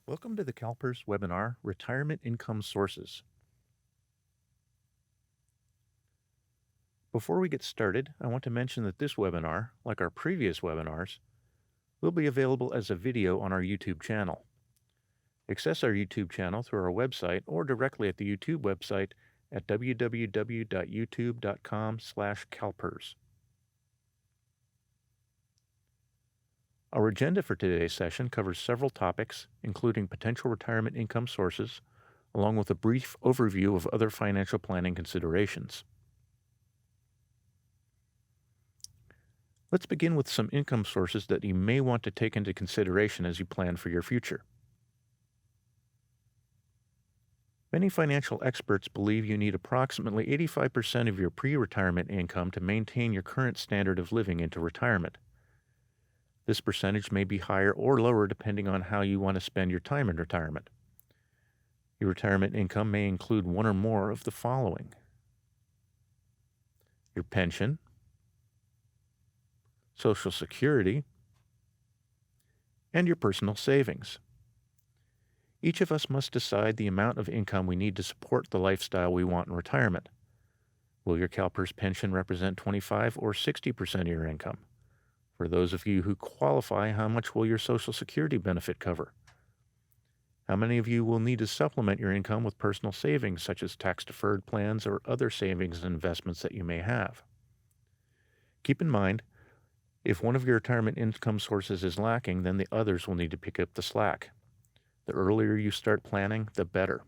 Welcome to the CalPERS webinar, Retirement Income Sources. Before we get started, I want to mention that this webinar, like our previous webinars, will be available as a video on our YouTube channel. Access our YouTube channel through our website or directly at the YouTube website at www.youtube.com/CalPERS. Our agenda for today's session covers several topics, including potential retirement income sources, along with a brief overview of other financial planning considerations. Let's begin with some income sources that you may want to take into consideration as you plan for your future. Many financial experts believe you need approximately 85% of your pre-retirement income to maintain your current standard of living into retirement. This percentage may be higher or lower depending on how you want to spend your time in retirement. Your retirement income may include one or more of the following: your pension, Social Security, and your personal savings. Each of us must decide the amount of income we need to support the lifestyle we want in retirement. Will your CalPERS pension represent 25 or 60% of your income? For those of you who qualify, how much will your Social Security benefit cover? How many of you will need to supplement your income with personal savings, such as tax-deferred plans or other savings and investments that you may have? Keep in mind, if one of your retirement income sources is lacking, then the others will need to pick up the slack. The earlier you start planning, the better.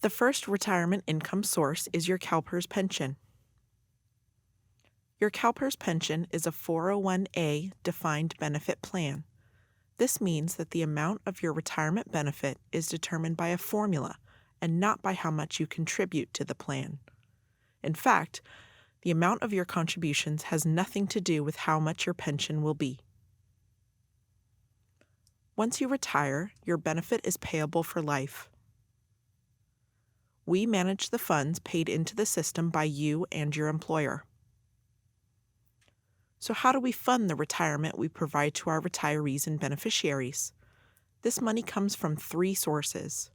The first retirement income source is your CalPERS pension. Your CalPERS pension is a 401(a) defined benefit plan. This means that the amount of your retirement benefit is determined by a formula and not by how much you contribute to the plan. In fact, the amount of your contributions has nothing to do with how much your pension will be. Once you retire, your benefit is payable for life. We manage the funds paid into the system by you and your employer. So how do we fund the retirement we provide to our retirees and beneficiaries? This money comes from three sources.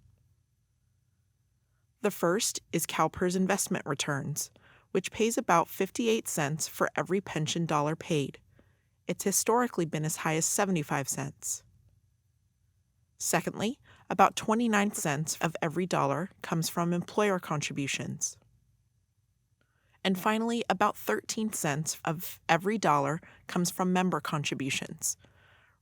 The first is CalPERS investment returns, which pays about 58 cents for every pension dollar paid. It's historically been as high as 75 cents. Secondly, about 29 cents of every dollar comes from employer contributions. And finally, about 13 cents of every dollar comes from member contributions.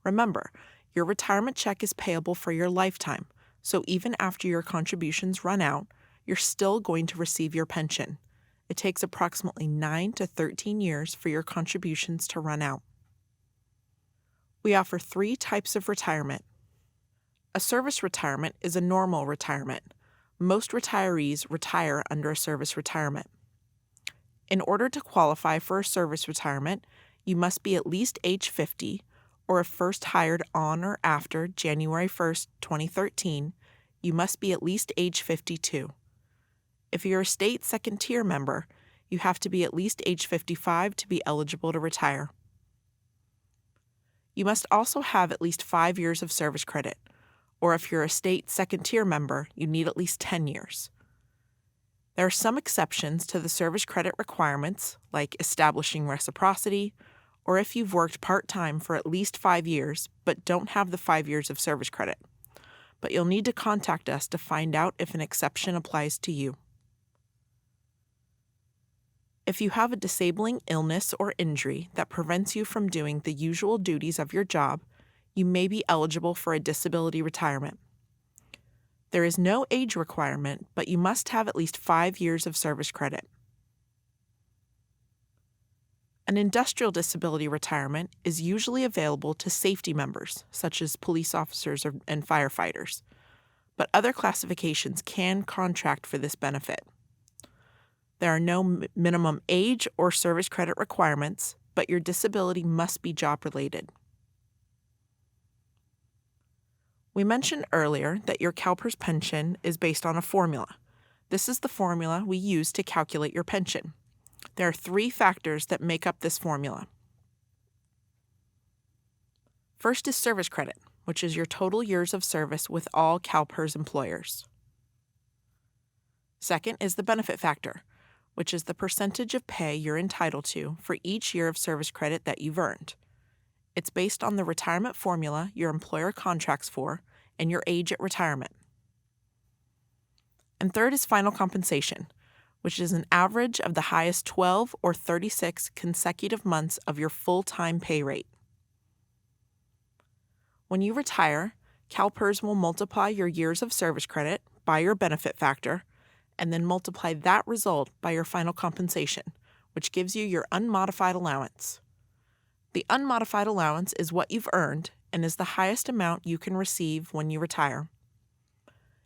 Remember, your retirement check is payable for your lifetime, so even after your contributions run out, you're still going to receive your pension. It takes approximately 9 to 13 years for your contributions to run out. We offer three types of retirement. A service retirement is a normal retirement. Most retirees retire under a service retirement. In order to qualify for a service retirement, you must be at least age 50, or if first hired on or after January 1st, 2013, you must be at least age 52. If you're a state second-tier member, you have to be at least age 55 to be eligible to retire. You must also have at least 5 years of service credit, or if you're a state second-tier member, you need at least 10 years. There are some exceptions to the service credit requirements, like establishing reciprocity, or if you've worked part-time for at least 5 years but don't have the 5 years of service credit. But you'll need to contact us to find out if an exception applies to you. If you have a disabling illness or injury that prevents you from doing the usual duties of your job, you may be eligible for a disability retirement. There is no age requirement, but you must have at least 5 years of service credit. An industrial disability retirement is usually available to safety members, such as police officers and firefighters, but other classifications can contract for this benefit. There are no minimum age or service credit requirements, but your disability must be job-related. We mentioned earlier that your CalPERS pension is based on a formula. This is the formula we use to calculate your pension. There are three factors that make up this formula. First is service credit. which is your total years of service with all CalPERS employers. Second is the benefit factor, which is the percentage of pay you're entitled to for each year of service credit that you've earned. It's based on the retirement formula your employer contracts for and your age at retirement. And third is final compensation, which is an average of the highest 12 or 36 consecutive months of your full-time pay rate. When you retire, CalPERS will multiply your years of service credit by your benefit factor and then multiply that result by your final compensation, which gives you your unmodified allowance. The unmodified allowance is what you've earned and is the highest amount you can receive when you retire.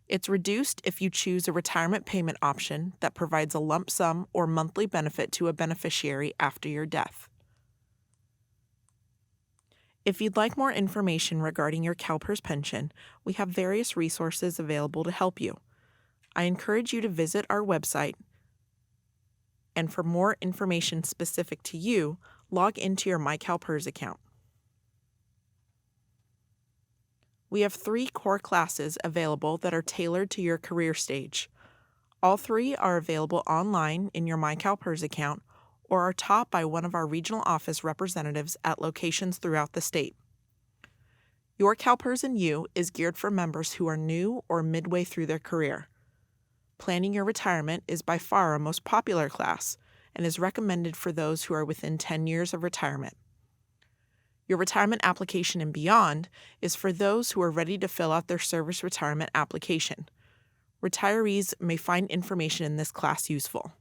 It's reduced if you choose a retirement payment option that provides a lump sum or monthly benefit to a beneficiary after your death. If you'd like more information regarding your CalPERS pension, we have various resources available to help you. I encourage you to visit our website, and for more information specific to you, log into your MyCalPERS account. We have 3 core classes available that are tailored to your career stage. All 3 are available online in your MyCalPERS account or are taught by one of our regional office representatives at locations throughout the state. Your CalPERS and You is geared for members who are new or midway through their career. Planning your retirement is by far our most popular class and is recommended for those who are within 10 years of retirement. Your retirement application and beyond is for those who are ready to fill out their service retirement application. Retirees may find information in this class useful.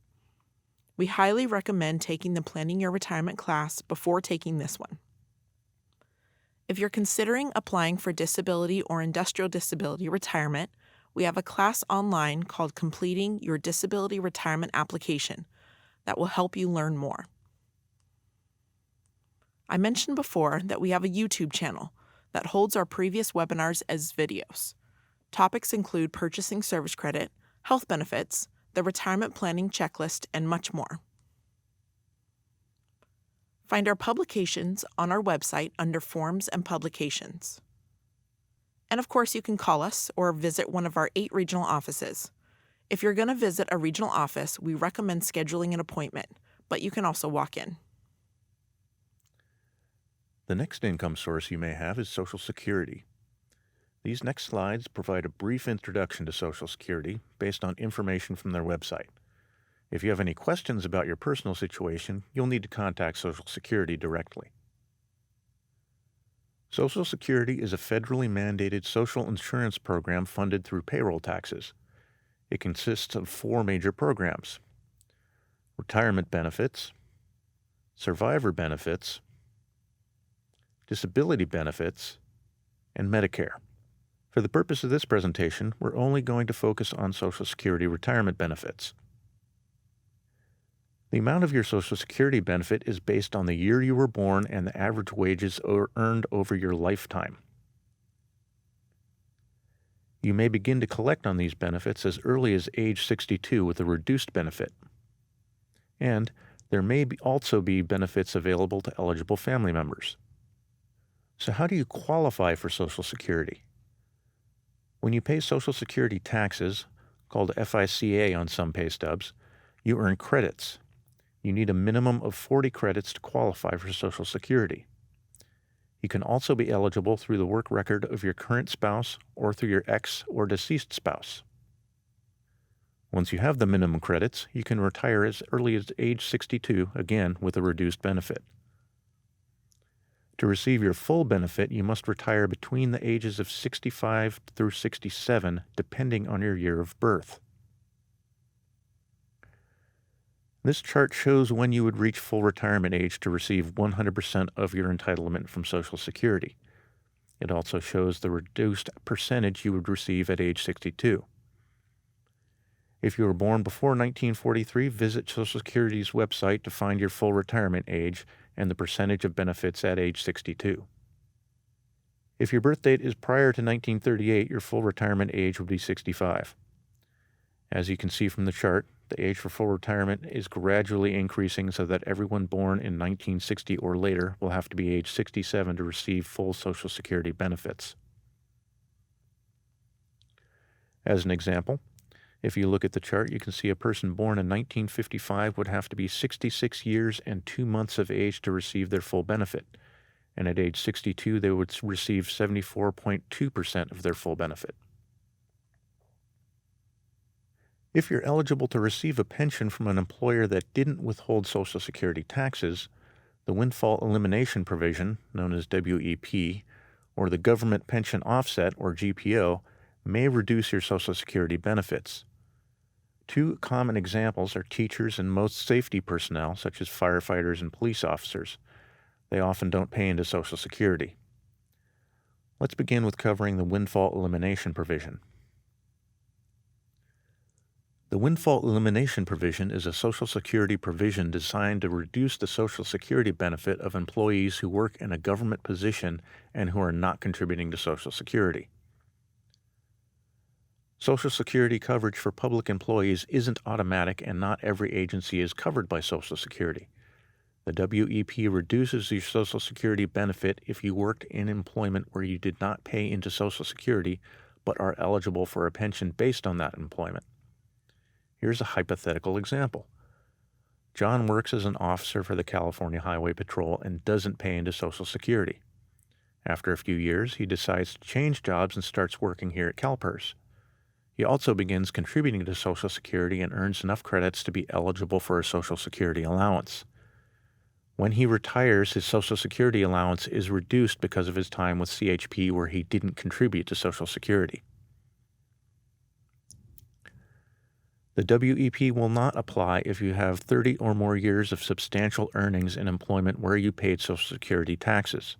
We highly recommend taking the Planning Your Retirement class before taking this one. If you're considering applying for disability or industrial disability retirement, we have a class online called Completing Your Disability Retirement Application that will help you learn more. I mentioned before that we have a YouTube channel that holds our previous webinars as videos. Topics include purchasing service credit, health benefits, the retirement planning checklist, and much more. Find our publications on our website under Forms and Publications. And of course, you can call us or visit one of our 8 regional offices. If you're going to visit a regional office, we recommend scheduling an appointment, but you can also walk in. The next income source you may have is Social Security. These next slides provide a brief introduction to Social Security based on information from their website. If you have any questions about your personal situation, you'll need to contact Social Security directly. Social Security is a federally mandated social insurance program funded through payroll taxes. It consists of 4 major programs: retirement benefits, survivor benefits, disability benefits, and Medicare. For the purpose of this presentation, we're only going to focus on Social Security retirement benefits. The amount of your Social Security benefit is based on the year you were born and the average wages earned over your lifetime. You may begin to collect on these benefits as early as age 62 with a reduced benefit. And there may also be benefits available to eligible family members. So how do you qualify for Social Security? When you pay Social Security taxes, called FICA on some pay stubs, you earn credits. You need a minimum of 40 credits to qualify for Social Security. You can also be eligible through the work record of your current spouse or through your ex or deceased spouse. Once you have the minimum credits, you can retire as early as age 62, again with a reduced benefit. To receive your full benefit, you must retire between the ages of 65 through 67, depending on your year of birth. This chart shows when you would reach full retirement age to receive 100% of your entitlement from Social Security. It also shows the reduced percentage you would receive at age 62. If you were born before 1943, visit Social Security's website to find your full retirement age and the percentage of benefits at age 62. If your birth date is prior to 1938, your full retirement age would be 65. As you can see from the chart, the age for full retirement is gradually increasing so that everyone born in 1960 or later will have to be age 67 to receive full Social Security benefits. As an example, if you look at the chart, you can see a person born in 1955 would have to be 66 years and 2 months of age to receive their full benefit, and at age 62 they would receive 74.2% of their full benefit. If you're eligible to receive a pension from an employer that didn't withhold Social Security taxes, the Windfall Elimination provision, known as WEP, or the Government Pension Offset, or GPO, may reduce your Social Security benefits. Two common examples are teachers and most safety personnel, such as firefighters and police officers. They often don't pay into Social Security. Let's begin with covering the Windfall Elimination provision. The Windfall Elimination provision is a Social Security provision designed to reduce the Social Security benefit of employees who work in a government position and who are not contributing to Social Security. Social Security coverage for public employees isn't automatic, and not every agency is covered by Social Security. The WEP reduces your Social Security benefit if you worked in employment where you did not pay into Social Security but are eligible for a pension based on that employment. Here's a hypothetical example. John works as an officer for the California Highway Patrol and doesn't pay into Social Security. After a few years, he decides to change jobs and starts working here at CalPERS. He also begins contributing to Social Security and earns enough credits to be eligible for a Social Security allowance. When he retires, his Social Security allowance is reduced because of his time with CHP where he didn't contribute to Social Security. The WEP will not apply if you have 30 or more years of substantial earnings in employment where you paid Social Security taxes.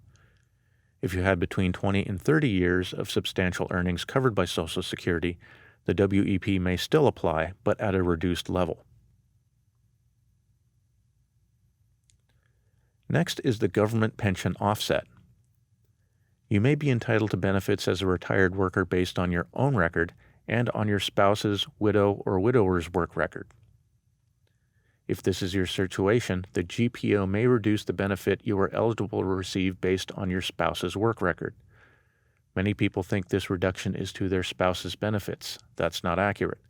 If you had between 20 and 30 years of substantial earnings covered by Social Security, the WEP may still apply, but at a reduced level. Next is the Government Pension Offset. You may be entitled to benefits as a retired worker based on your own record and on your spouse's, widow, or widower's work record. If this is your situation, the GPO may reduce the benefit you are eligible to receive based on your spouse's work record. Many people think this reduction is to their spouse's benefits. That's not accurate.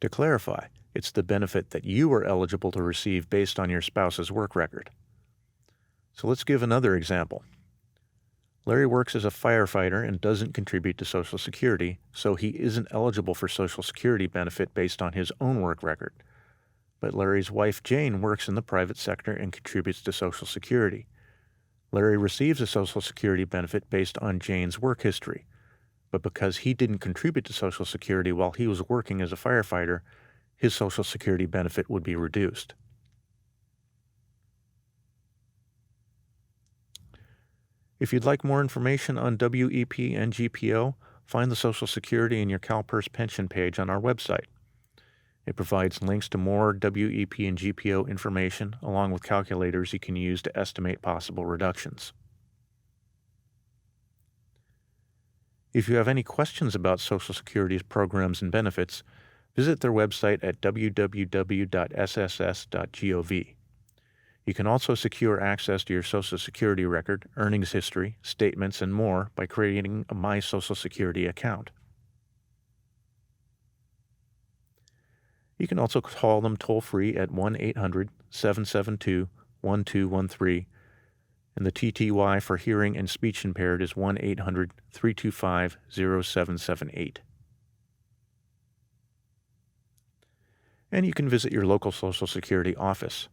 To clarify, it's the benefit that you are eligible to receive based on your spouse's work record. So let's give another example. Larry works as a firefighter and doesn't contribute to Social Security, so he isn't eligible for Social Security benefit based on his own work record. But Larry's wife, Jane, works in the private sector and contributes to Social Security. Larry receives a Social Security benefit based on Jane's work history, but because he didn't contribute to Social Security while he was working as a firefighter, his Social Security benefit would be reduced. If you'd like more information on WEP and GPO, find the Social Security in your CalPERS pension page on our website. It provides links to more WEP and GPO information, along with calculators you can use to estimate possible reductions. If you have any questions about Social Security's programs and benefits, visit their website at www.sss.gov. You can also secure access to your Social Security record, earnings history, statements, and more by creating a My Social Security account. You can also call them toll-free at 1-800-772-1213, and the TTY for hearing and speech impaired is 1-800-325-0778. And you can visit your local Social Security office.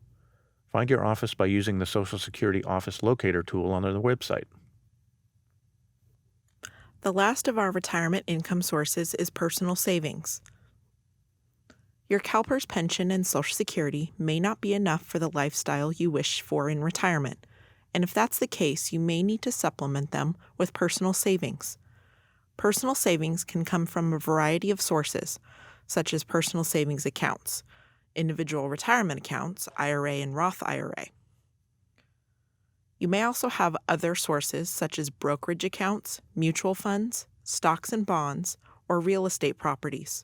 Find your office by using the Social Security Office Locator tool on their website. The last of our retirement income sources is personal savings. Your CalPERS pension and Social Security may not be enough for the lifestyle you wish for in retirement, and if that's the case, you may need to supplement them with personal savings. Personal savings can come from a variety of sources, such as personal savings accounts, individual retirement accounts, IRA and Roth IRA. You may also have other sources such as brokerage accounts, mutual funds, stocks and bonds, or real estate properties.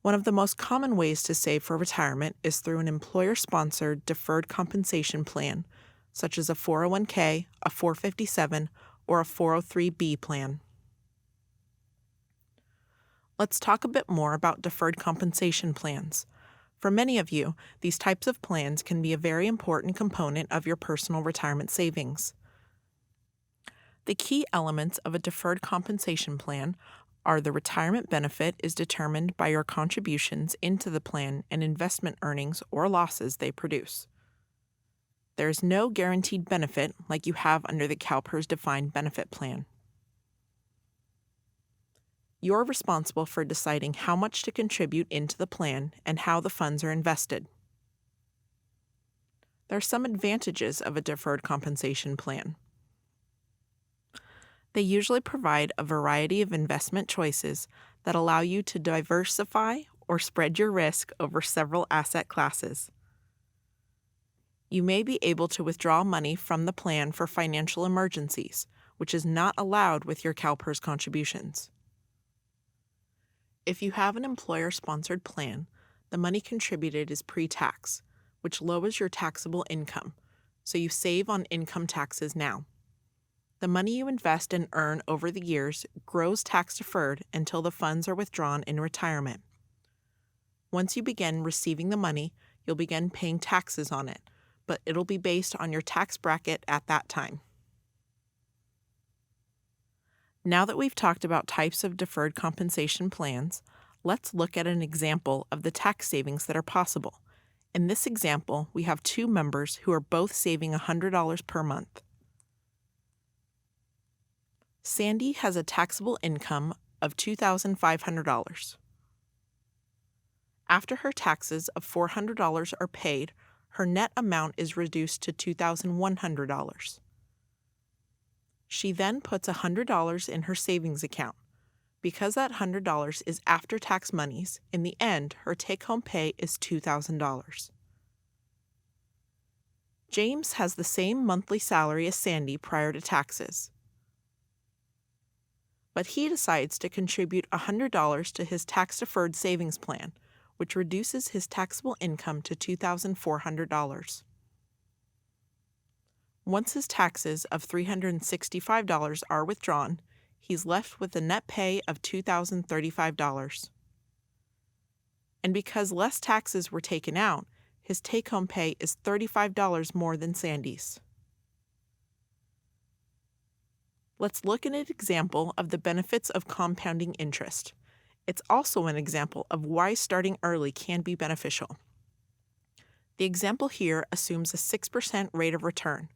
One of the most common ways to save for retirement is through an employer-sponsored deferred compensation plan, such as a 401k, a 457, or a 403b plan. Let's talk a bit more about deferred compensation plans. For many of you, these types of plans can be a very important component of your personal retirement savings. The key elements of a deferred compensation plan are the retirement benefit is determined by your contributions into the plan and investment earnings or losses they produce. There is no guaranteed benefit like you have under the CalPERS defined benefit plan. You're responsible for deciding how much to contribute into the plan and how the funds are invested. There are some advantages of a deferred compensation plan. They usually provide a variety of investment choices that allow you to diversify or spread your risk over several asset classes. You may be able to withdraw money from the plan for financial emergencies, which is not allowed with your CalPERS contributions. If you have an employer-sponsored plan, the money contributed is pre-tax, which lowers your taxable income, so you save on income taxes now. The money you invest and earn over the years grows tax-deferred until the funds are withdrawn in retirement. Once you begin receiving the money, you'll begin paying taxes on it, but it'll be based on your tax bracket at that time. Now that we've talked about types of deferred compensation plans, let's look at an example of the tax savings that are possible. In this example, we have two members who are both saving $100 per month. Sandy has a taxable income of $2,500. After her taxes of $400 are paid, her net amount is reduced to $2,100. She then puts $100 in her savings account. Because that $100 is after-tax monies, in the end, her take-home pay is $2,000. James has the same monthly salary as Sandy prior to taxes, but he decides to contribute $100 to his tax-deferred savings plan, which reduces his taxable income to $2,400. Once his taxes of $365 are withdrawn, he's left with a net pay of $2,035. And because less taxes were taken out, his take-home pay is $35 more than Sandy's. Let's look at an example of the benefits of compounding interest. It's also an example of why starting early can be beneficial. The example here assumes a 6% rate of return.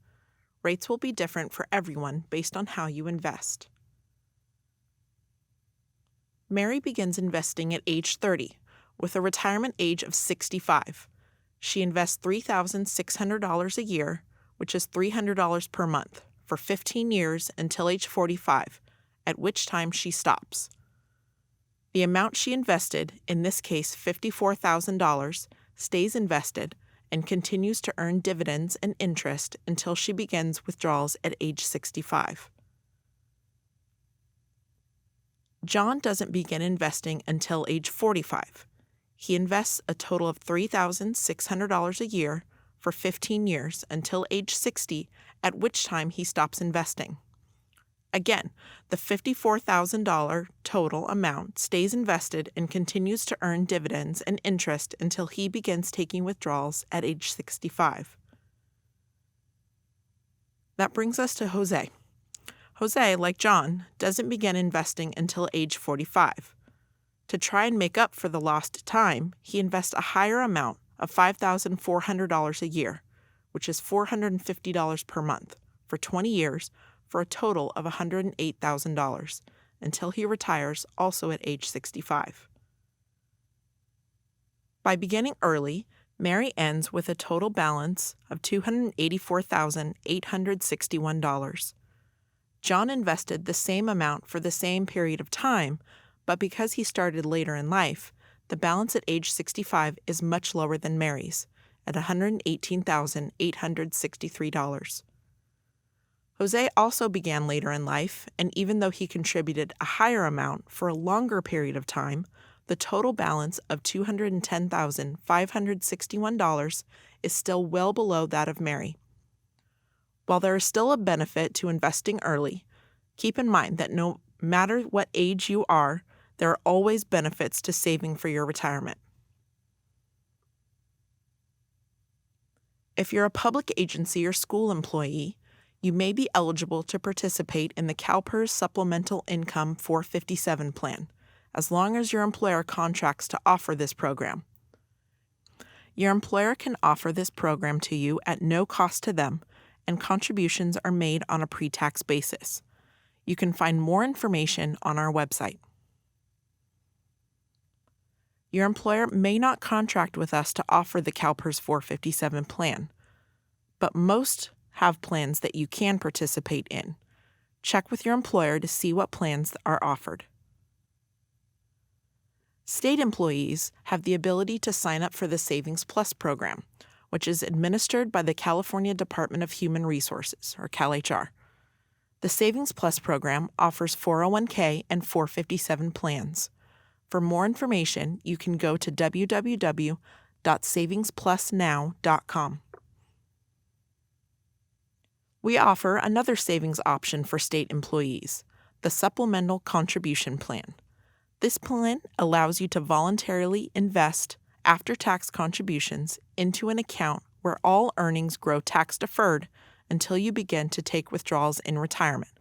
Rates will be different for everyone based on how you invest. Mary begins investing at age 30, with a retirement age of 65. She invests $3,600 a year, which is $300 per month, for 15 years until age 45, at which time she stops. The amount she invested, in this case $54,000, stays invested and continues to earn dividends and interest until she begins withdrawals at age 65. John doesn't begin investing until age 45. He invests a total of $3,600 a year for 15 years until age 60, at which time he stops investing. Again, the $54,000 total amount stays invested and continues to earn dividends and interest until he begins taking withdrawals at age 65. That brings us to Jose. Jose, like John, doesn't begin investing until age 45. To try and make up for the lost time, he invests a higher amount of $5,400 a year, which is $450 per month, for 20 years, for a total of $108,000, until he retires also at age 65. By beginning early, Mary ends with a total balance of $284,861. John invested the same amount for the same period of time, but because he started later in life, the balance at age 65 is much lower than Mary's, at $118,863. Jose also began later in life, and even though he contributed a higher amount for a longer period of time, the total balance of $210,561 is still well below that of Mary. While there is still a benefit to investing early, keep in mind that no matter what age you are, There are always benefits to saving for your retirement. If you're a public agency or school employee, you may be eligible to participate in the CalPERS Supplemental Income 457 plan, as long as your employer contracts to offer this program. Your employer can offer this program to you at no cost to them, and contributions are made on a pre-tax basis. You can find more information on our website. Your employer may not contract with us to offer the CalPERS 457 plan, but most have plans that you can participate in. Check with your employer to see what plans are offered. State employees have the ability to sign up for the Savings Plus program, which is administered by the California Department of Human Resources, or CalHR. The Savings Plus program offers 401k and 457 plans. For more information, you can go to www.savingsplusnow.com. We offer another savings option for state employees, the Supplemental Contribution Plan. This plan allows you to voluntarily invest after-tax contributions into an account where all earnings grow tax-deferred until you begin to take withdrawals in retirement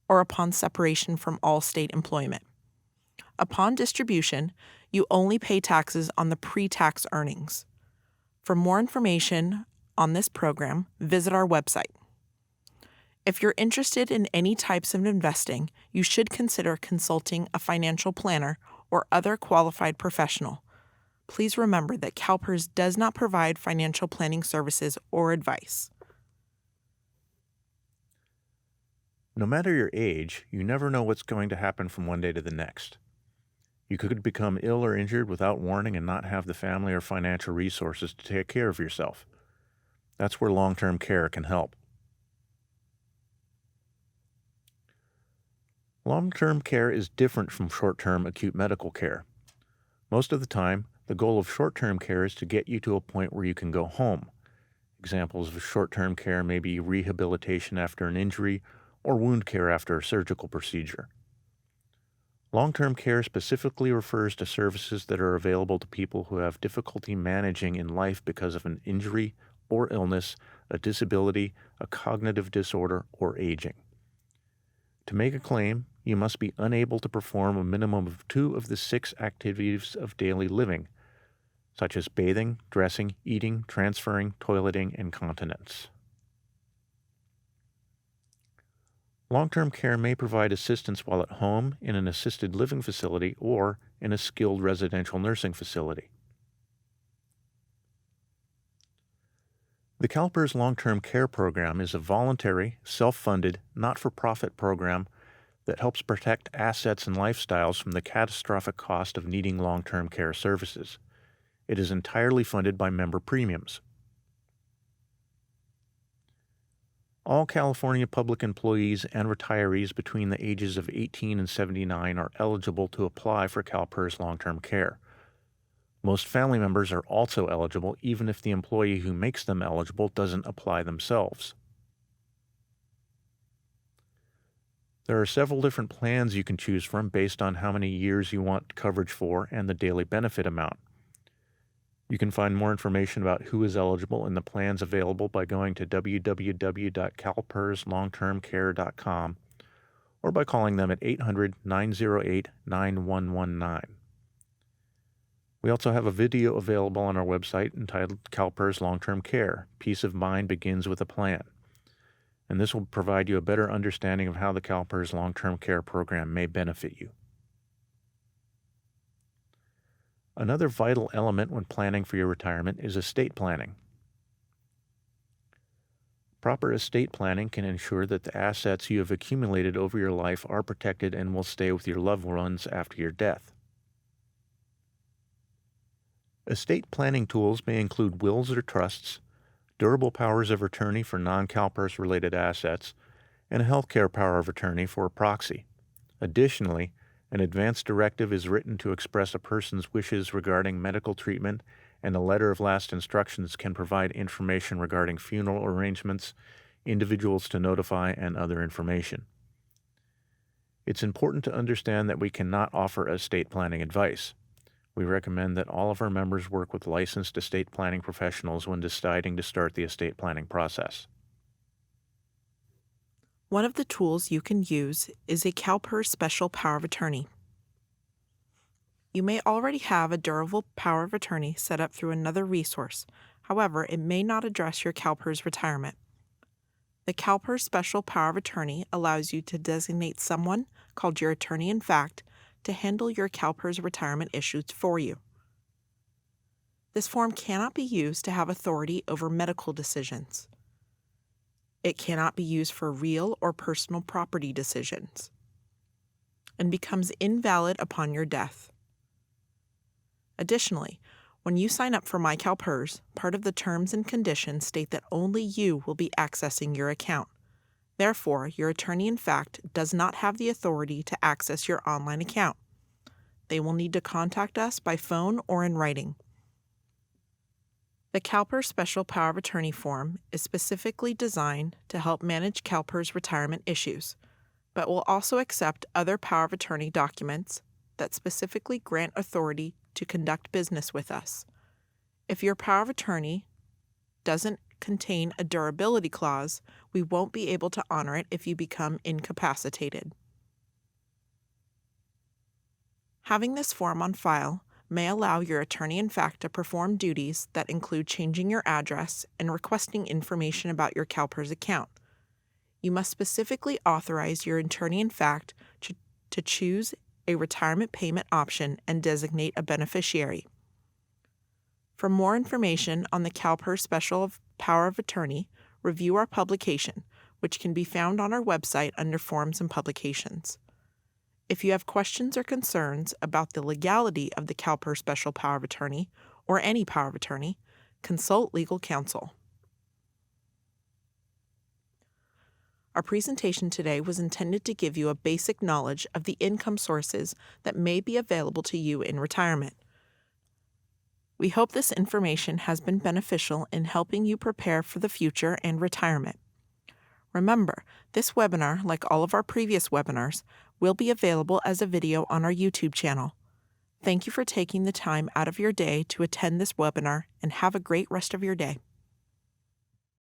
or upon separation from all state employment. Upon distribution, you only pay taxes on the pre-tax earnings. For more information on this program, visit our website. If you're interested in any types of investing, you should consider consulting a financial planner or other qualified professional. Please remember that CalPERS does not provide financial planning services or advice. No matter your age, you never know what's going to happen from one day to the next. You could become ill or injured without warning and not have the family or financial resources to take care of yourself. That's where long-term care can help. Long-term care is different from short-term acute medical care. Most of the time, the goal of short-term care is to get you to a point where you can go home. Examples of short-term care may be rehabilitation after an injury or wound care after a surgical procedure. Long-term care specifically refers to services that are available to people who have difficulty managing in life because of an injury or illness, a disability, a cognitive disorder, or aging. To make a claim, you must be unable to perform a minimum of 2 of the 6 activities of daily living, such as bathing, dressing, eating, transferring, toileting, and continence. Long-term care may provide assistance while at home, in an assisted living facility, or in a skilled residential nursing facility. The CalPERS Long-Term Care Program is a voluntary, self-funded, not-for-profit program that helps protect assets and lifestyles from the catastrophic cost of needing long-term care services. It is entirely funded by member premiums. All California public employees and retirees between the ages of 18 and 79 are eligible to apply for CalPERS long-term care. Most family members are also eligible, even if the employee who makes them eligible doesn't apply themselves. There are several different plans you can choose from based on how many years you want coverage for and the daily benefit amount. You can find more information about who is eligible and the plans available by going to www.calperslongtermcare.com or by calling them at 800-908-9119. We also have a video available on our website entitled CalPERS Long-Term Care. Peace of Mind Begins with a Plan. And this will provide you a better understanding of how the CalPERS Long-Term Care Program may benefit you. Another vital element when planning for your retirement is estate planning. Proper estate planning can ensure that the assets you have accumulated over your life are protected and will stay with your loved ones after your death. Estate planning tools may include wills or trusts, durable powers of attorney for non-CalPERS related assets, and a healthcare power of attorney for a proxy. Additionally, an advance directive is written to express a person's wishes regarding medical treatment, and a letter of last instructions can provide information regarding funeral arrangements, individuals to notify, and other information. It's important to understand that we cannot offer estate planning advice. We recommend that all of our members work with licensed estate planning professionals when deciding to start the estate planning process. One of the tools you can use is a CalPERS special power of attorney. You may already have a durable power of attorney set up through another resource. However, it may not address your CalPERS retirement. The CalPERS special power of attorney allows you to designate someone, called your attorney-in-fact, to handle your CalPERS retirement issues for you. This form cannot be used to have authority over medical decisions. It cannot be used for real or personal property decisions, and becomes invalid upon your death. Additionally, when you sign up for My CalPERS, part of the terms and conditions state that only you will be accessing your account. Therefore, your attorney-in-fact does not have the authority to access your online account. They will need to contact us by phone or in writing. The CalPERS Special Power of Attorney form is specifically designed to help manage CalPERS retirement issues, but will also accept other power of attorney documents that specifically grant authority to conduct business with us. If your power of attorney doesn't contain a durability clause, we won't be able to honor it if you become incapacitated. Having this form on file may allow your attorney-in-fact to perform duties that include changing your address and requesting information about your CalPERS account. You must specifically authorize your attorney-in-fact to choose a retirement payment option and designate a beneficiary. For more information on the CalPERS Special Power of Attorney, review our publication, which can be found on our website under Forms and Publications. If you have questions or concerns about the legality of the CalPERS Special Power of Attorney or any power of attorney, consult legal counsel. Our presentation today was intended to give you a basic knowledge of the income sources that may be available to you in retirement. We hope this information has been beneficial in helping you prepare for the future and retirement. Remember, this webinar, like all of our previous webinars, will be available as a video on our YouTube channel. Thank you for taking the time out of your day to attend this webinar, and have a great rest of your day.